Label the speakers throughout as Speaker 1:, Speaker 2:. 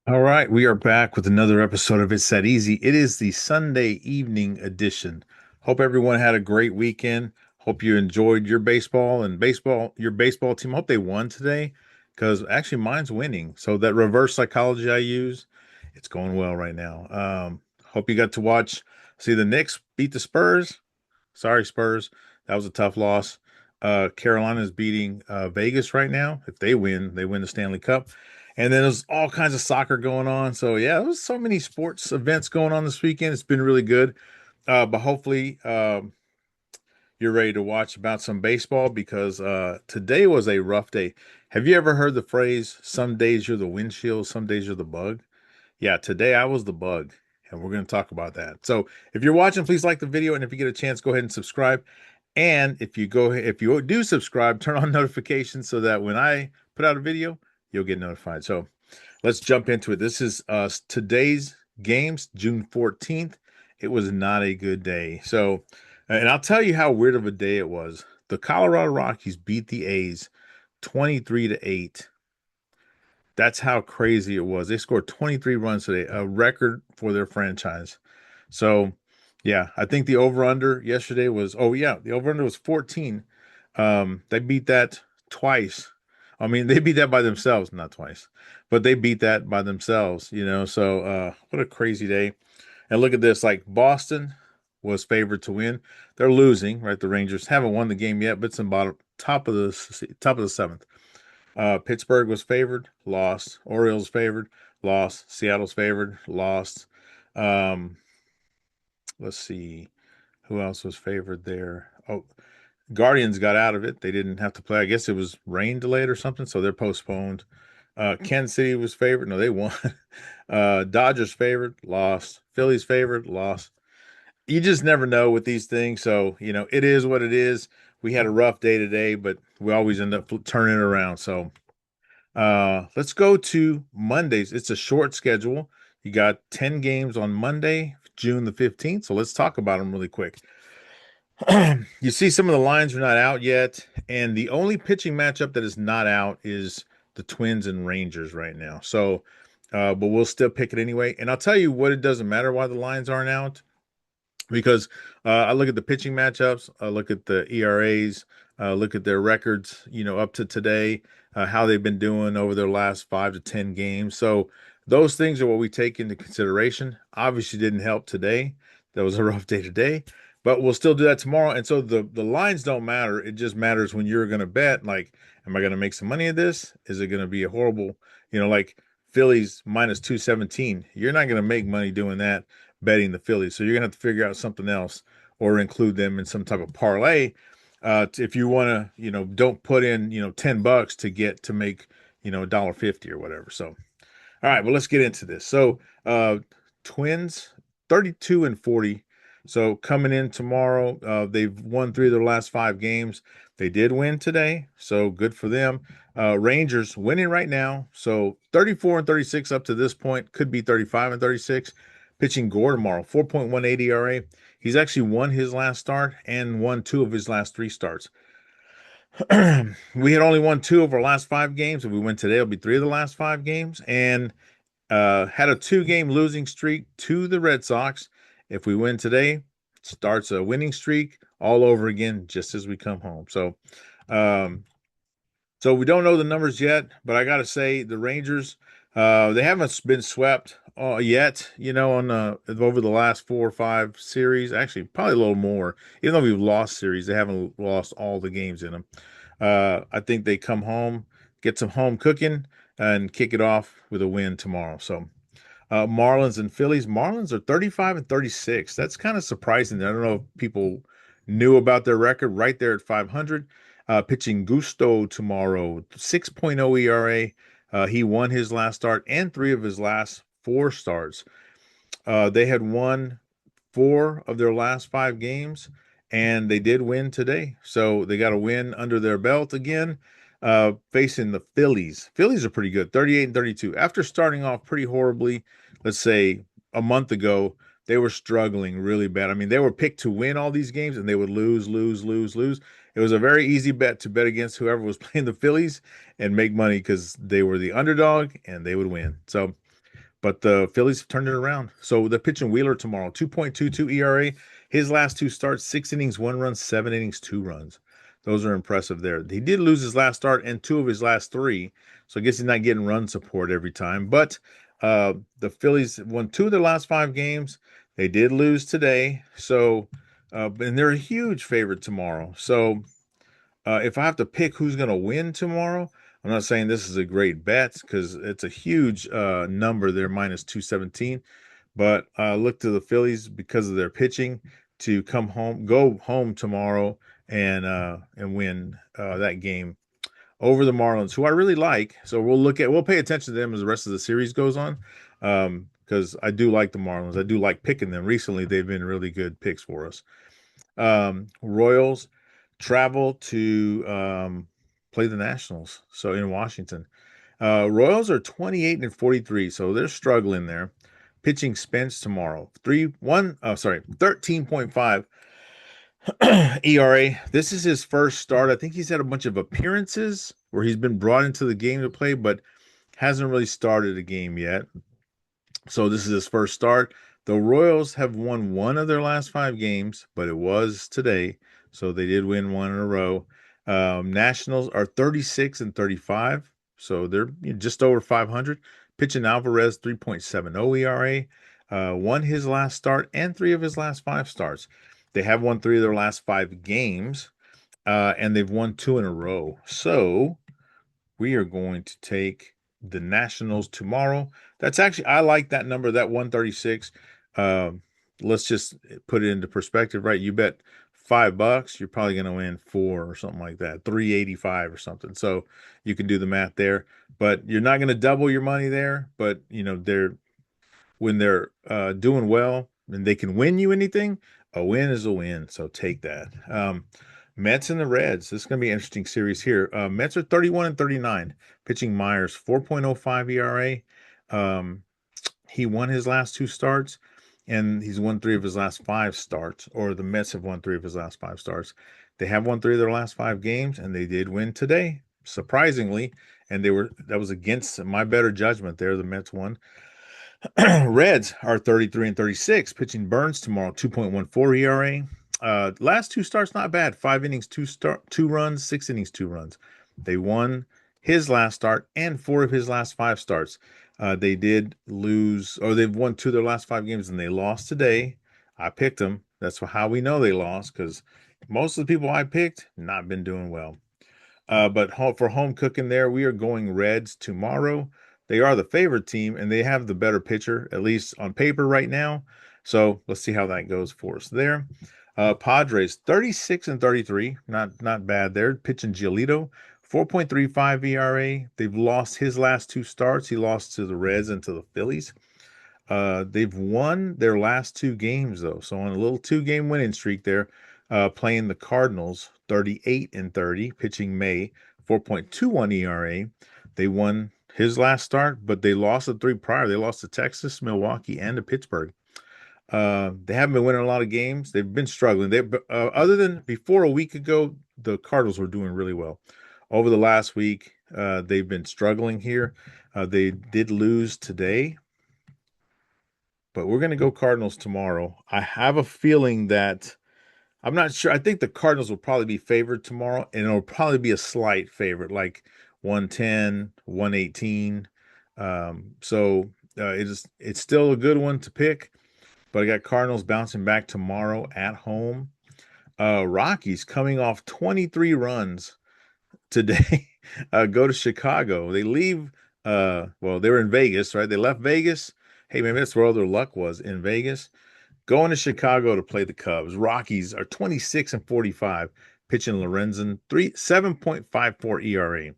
Speaker 1: All right, we are back with another episode of It's That Easy. It is the Sunday evening edition. Hope everyone had a great weekend. Hope you enjoyed your your baseball team. Hope they won today because actually mine's winning. So that reverse psychology I use, it's going well right now. Hope you got to see the Knicks beat the Spurs. Sorry, Spurs. That was a tough loss. Carolina's beating Vegas right now. If they win, they win the Stanley Cup. And then there's all kinds of soccer going on. So yeah, there's so many sports events going on this weekend. It's been really good. But hopefully, you're ready to watch about some baseball because today was a rough day. Have you ever heard the phrase, some days you're the windshield, some days you're the bug? Yeah, today I was the bug, and we're going to talk about that. So if you're watching, please like the video, and if you get a chance, go ahead and subscribe. And if you do subscribe, turn on notifications so that when I put out a video, you'll get notified. So let's jump into it. This is today's games, June 14th. It was not a good day. So, and I'll tell you how weird of a day it was. The Colorado Rockies beat the A's 23-8. That's how crazy it was. They scored 23 runs today, a record for their franchise. So, yeah, I think the over-under yesterday was, oh yeah, the over-under was 14. They beat that twice. I mean, they beat that by themselves, not twice, but they beat that by themselves. So, what a crazy day. And look at this, like Boston was favored to win. They're losing, right? The Rangers haven't won the game yet, but it's in bottom top of the seventh. Pittsburgh was favored, lost. Orioles favored, lost. Seattle's favored, lost. Um, let's see who else was favored there. Oh, Guardians got out of it. They didn't have to play. I guess it was rain delayed or something, so they're postponed. Kansas City was favored. No, they won. Dodgers favored, lost. Phillies favored, lost. You just never know with these things. So, it is what it is. We had a rough day today, but we always end up turning it around. So, let's go to Mondays. It's a short schedule. You got 10 games on Monday, June the 15th. So let's talk about them really quick. You see some of the lines are not out yet, and the only pitching matchup that is not out is the Twins and Rangers right now. So, but we'll still pick it anyway. And I'll tell you what, it doesn't matter why the lines aren't out because I look at the pitching matchups, I look at the ERAs, look at their records, up to today, how they've been doing over their last 5 to 10 games. So those things are what we take into consideration. Obviously, didn't help today. That was a rough day today, but we'll still do that tomorrow. And so the lines don't matter. It just matters when you're going to bet. Like, am I going to make some money at this? Is it going to be a horrible, like Phillies minus 217? You're not going to make money doing that betting the Phillies. So you're gonna have to figure out something else or include them in some type of parlay. If you want to, don't put in, $10 to get to make, $1.50 or whatever. So, all right, well, let's get into this. So, Twins 32 and 40. So coming in tomorrow, they've won 3 of their last 5 games. They did win today, so good for them. Rangers winning right now, so 34 and 36 up to this point. Could be 35 and 36. Pitching Gore tomorrow, 4.18 ERA. He's actually won his last start and won 2 of his last 3 starts. We had only won 2 of our last 5 games. If we win today, it'll be 3 of the last 5 games. And had a 2 game losing streak to the Red Sox. If we win today, starts a winning streak all over again just as we come home. Um, so we don't know the numbers yet, but I got to say the Rangers, they haven't been swept yet. On over the last 4 or 5 series. Actually, probably a little more. Even though we've lost series, they haven't lost all the games in them. I think they come home, get some home cooking, and kick it off with a win tomorrow. So Marlins and Phillies. Marlins are 35 and 36. That's kind of surprising. I don't know if people knew about their record right there at 500. Pitching Gusto tomorrow, 6.0 ERA. He won his last start and 3 of his last 4 starts. They had won 4 of their last 5 games, and they did win today. So they got a win under their belt again, facing the Phillies. Phillies are pretty good, 38 and 32. After starting off pretty horribly, let's say a month ago, they were struggling really bad. I mean, they were picked to win all these games, and they would lose, lose, lose, lose. It was a very easy bet to bet against whoever was playing the Phillies and make money because they were the underdog and they would win. So, but the Phillies have turned it around. So they're pitching Wheeler tomorrow, 2.22 ERA. His last two starts, 6 innings, 1 run, 7 innings, 2 runs. Those are impressive there. He did lose his last start and two of his last three, so I guess he's not getting run support every time. But the Phillies won two of their last five games. They did lose today, so and they're a huge favorite tomorrow. So if I have to pick who's going to win tomorrow, I'm not saying this is a great bet because it's a huge number there, minus 217. But look to the Phillies because of their pitching to go home tomorrow and win that game over the Marlins, who I really like. So we'll pay attention to them as the rest of the series goes on, because I do like the Marlins. I do like picking them. Recently, they've been really good picks for us. Royals travel to play the Nationals, so in Washington. Royals are 28-43, so they're struggling there. Pitching Spence tomorrow. 13.5 ERA. This is his first start. I think he's had a bunch of appearances where he's been brought into the game to play, but hasn't really started a game yet. So this is his first start. The Royals have won one of their last five games, but it was today. So they did win one in a row. Nationals are 36-35. So they're just over 500. Pitching Alvarez, 3.70 ERA. Won his last start and three of his last five starts. They have won three of their last five games, and they've won two in a row. So we are going to take the Nationals tomorrow. That's actually, I like that number, that 136. Let's just put it into perspective, right? You bet $5, you're probably going to win four or something like that, 385 or something. So you can do the math there, but you're not going to double your money there. But when they're doing well and they can win you anything, a win is a win. So take that. Mets and the Reds. This is going to be an interesting series here. Mets are 31-39. Pitching Myers, 4.05 ERA. He won his last two starts, and he's won three of his last five starts, or the Mets have won three of his last five starts. They have won three of their last five games, and they did win today, surprisingly. And that was against my better judgment there. The Mets won. Reds are 33-36. Pitching Burns tomorrow, 2.14 ERA. Last two starts not bad. 5 innings, 2 runs, 6 innings, 2 runs. They won his last start and four of his last five starts. They did lose, or they've won two of their last five games, and they lost today. I picked them. That's how we know they lost, because most of the people I picked not been doing well. But for home cooking there, we are going Reds tomorrow. They are the favorite team, and they have the better pitcher, at least on paper right now. So let's see how that goes for us there. Padres 36-33, not bad there. Pitching Giolito, 4.35 ERA. They've lost his last two starts. He lost to the Reds and to the Phillies. They've won their last two games though, so on a little 2-game winning streak there. Playing the Cardinals, 38-30. Pitching May, 4.21 ERA. They won his last start, but they lost the three prior. They lost to Texas, Milwaukee, and to Pittsburgh. They haven't been winning a lot of games. They've been struggling. Other than before a week ago, the Cardinals were doing really well. Over the last week, they've been struggling here. They did lose today, but we're going to go Cardinals tomorrow. I have a feeling that I'm not sure. I think the Cardinals will probably be favored tomorrow, and it'll probably be a slight favorite, like 110, 118. So it's still a good one to pick. But I got Cardinals bouncing back tomorrow at home. Rockies coming off 23 runs today. Go to Chicago. They leave. Well, they were in Vegas, right? They left Vegas. Hey, maybe that's where all their luck was, in Vegas. Going to Chicago to play the Cubs. Rockies are 26-45. Pitching Lorenzen, 7.54 ERA.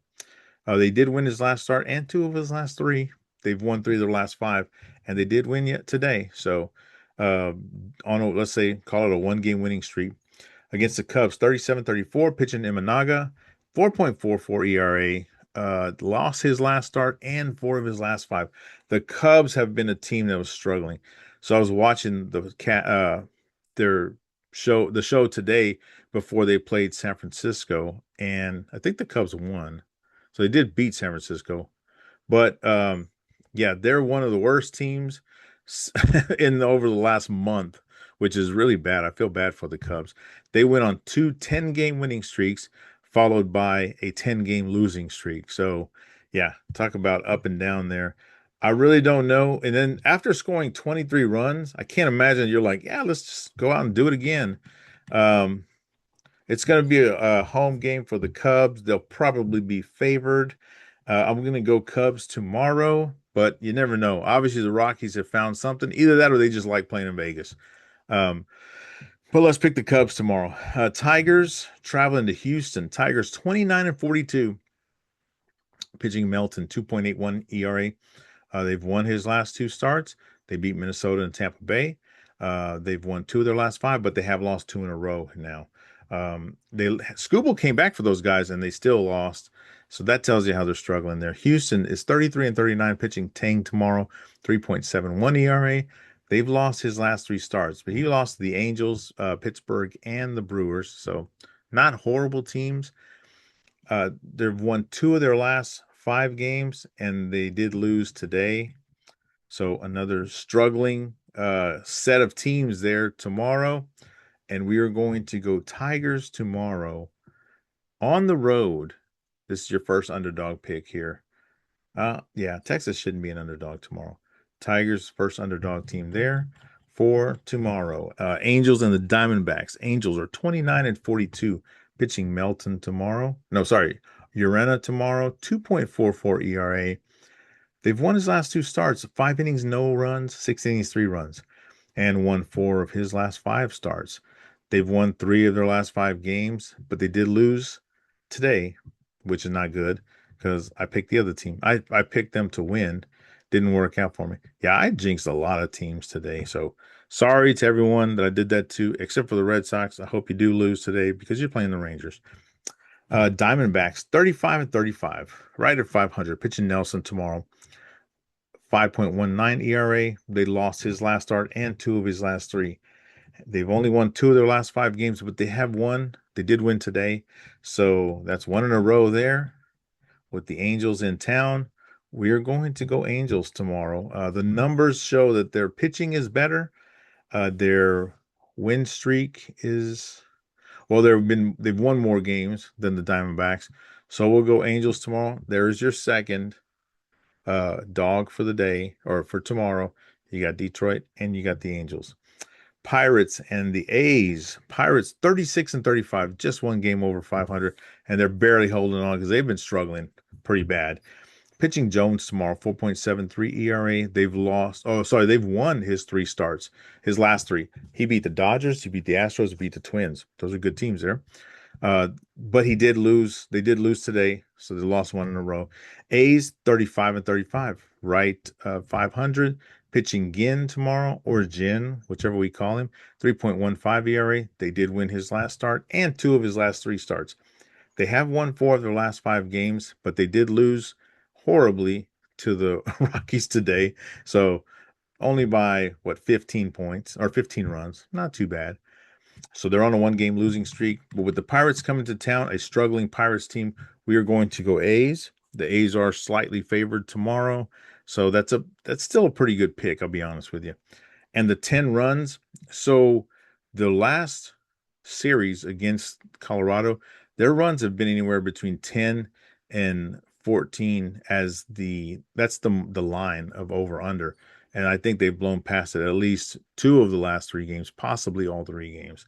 Speaker 1: They did win his last start and two of his last three. They've won three of their last five, and they did win yet today. So let's say, call it a 1-game winning streak. Against the Cubs, 37-34, pitching Imanaga, 4.44 ERA. Lost his last start and four of his last five. The Cubs have been a team that was struggling. So I was watching their show today before they played San Francisco, and I think the Cubs won. So they did beat San Francisco. But Yeah, they're one of the worst teams in over the last month, which is really bad. I feel bad for the Cubs. They went on two 10-game winning streaks, followed by a 10-game losing streak. So, yeah, talk about up and down there. I really don't know. And then after scoring 23 runs, I can't imagine you're like, yeah, let's just go out and do it again. Um, it's going to be a home game for the Cubs. They'll probably be favored. I'm going to go Cubs tomorrow, but you never know. Obviously, the Rockies have found something. Either that or they just like playing in Vegas. Um, but let's pick the Cubs tomorrow. Tigers traveling to Houston. Tigers 29-42, pitching Melton 2.81 ERA. They've won his last two starts. They beat Minnesota and Tampa Bay. They've won two of their last five, but they have lost two in a row now. They Scooble came back for those guys and they still lost. So that tells you how they're struggling there. Houston is 33-39, pitching Tang tomorrow, 3.71 ERA. They've lost his last three starts, but he lost to the Angels, Pittsburgh, and the Brewers. So not horrible teams. They've won two of their last five games, and they did lose today. So another struggling set of teams there tomorrow. And we are going to go Tigers tomorrow on the road. This is your first underdog pick here. Yeah, Texas shouldn't be an underdog tomorrow. Tigers first underdog team there for tomorrow. Angels and the Diamondbacks. Angels are 29-42, pitching Melton tomorrow. No, sorry, Urena tomorrow. 2.44 ERA. They've won his last two starts. 5 innings, no runs. 6 innings, 3 runs, and won four of his last five starts. They've won three of their last five games, but they did lose today, which is not good because I picked the other team. I picked them to win. Didn't work out for me. Yeah, I jinxed a lot of teams today. So sorry to everyone that I did that to, except for the Red Sox. I hope you do lose today because you're playing the Rangers. Diamondbacks, 35-35, right at 500. Pitching Nelson tomorrow. 5.19 ERA. They lost his last start and two of his last three. They've only won two of their last five games, but they have won. They did win today. So that's one in a row there with the Angels in town. We are going to go Angels tomorrow. The numbers show that their pitching is better. Their win streak is well, they've won more games than the Diamondbacks. So we'll go Angels tomorrow. There's your second dog for the day or for tomorrow. You got Detroit and you got the Angels. Pirates and the A's. Pirates 36-35, just one game over 500, and they're barely holding on because they've been struggling pretty bad. Pitching Jones tomorrow, 4.73 ERA. They've won his three starts, his last three. He beat the Dodgers, he beat the Astros, he beat the Twins. Those are good teams there. But he did lose. They did lose today, so they lost one in a row. A's 35-35, right? 500. Pitching Ginn tomorrow, or Jin, whichever we call him. 3.15 ERA. They did win his last start and two of his last three starts. They have won four of their last five games, but they did lose horribly to the Rockies today. So only by 15 points or 15 runs. Not too bad. So they're on a one-game losing streak. But with the Pirates coming to town, a struggling Pirates team, we are going to go A's. The A's are slightly favored tomorrow. So that's still a pretty good pick, I'll be honest with you. And the 10 runs. So the last series against Colorado, their runs have been anywhere between 10 and 14 that's the line of over under. And I think they've blown past it at least two of the last three games, possibly all three games.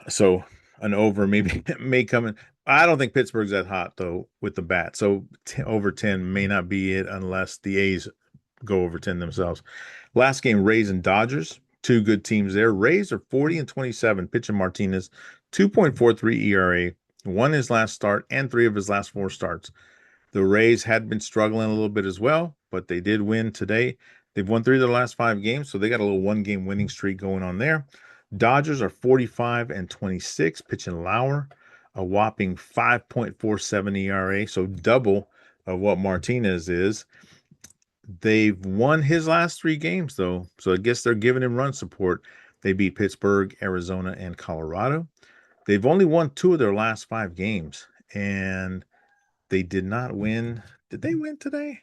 Speaker 1: So an over maybe may come in. I don't think Pittsburgh's that hot though with the bat. So over 10 may not be it unless the A's go over 10 themselves. Last game, Rays and Dodgers. Two good teams there. Rays are 40-27. Pitching Martinez, 2.43 ERA. Won his last start and three of his last four starts. The Rays had been struggling a little bit as well, but they did win today. They've won three of their last five games, so they got a little one-game winning streak going on there. Dodgers are 45-26, pitching Lauer, a whopping 5.47 ERA, so double of what Martinez is. They've won his last three games, though, so I guess they're giving him run support. They beat Pittsburgh, Arizona, and Colorado. They've only won two of their last five games, and they did not win. Did they win today?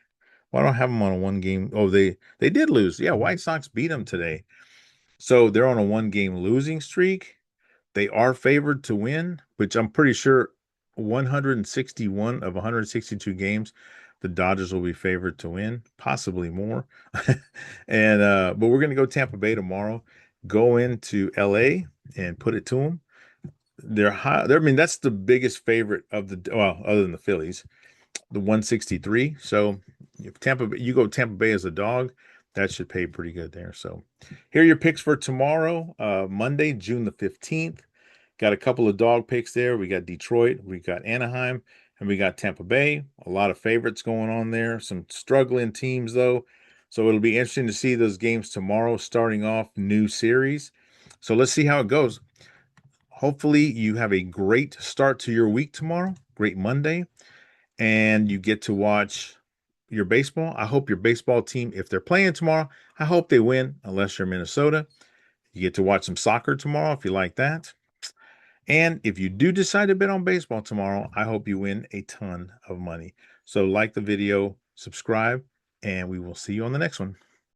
Speaker 1: Well, I don't have them on a one game. Oh, they did lose. Yeah, White Sox beat them today. So they're on a one game losing streak. They are favored to win, which I'm pretty sure 161 of 162 games, the Dodgers will be favored to win, possibly more. And but we're gonna go Tampa Bay tomorrow. Go into LA and put it to them. They're high. I mean, that's the biggest favorite of the well, other than the Phillies, the 163. So if you go Tampa Bay as a dog, that should pay pretty good there. So here are your picks for tomorrow, Monday, June the 15th. Got a couple of dog picks there. We got Detroit, we got Anaheim, and we got Tampa Bay. A lot of favorites going on there. Some struggling teams though. So it'll be interesting to see those games tomorrow, starting off new series. So let's see how it goes. Hopefully, you have a great start to your week tomorrow, great Monday, and you get to watch your baseball. I hope your baseball team, if they're playing tomorrow, I hope they win, unless you're Minnesota. You get to watch some soccer tomorrow if you like that. And if you do decide to bet on baseball tomorrow, I hope you win a ton of money. So, like the video, subscribe, and we will see you on the next one.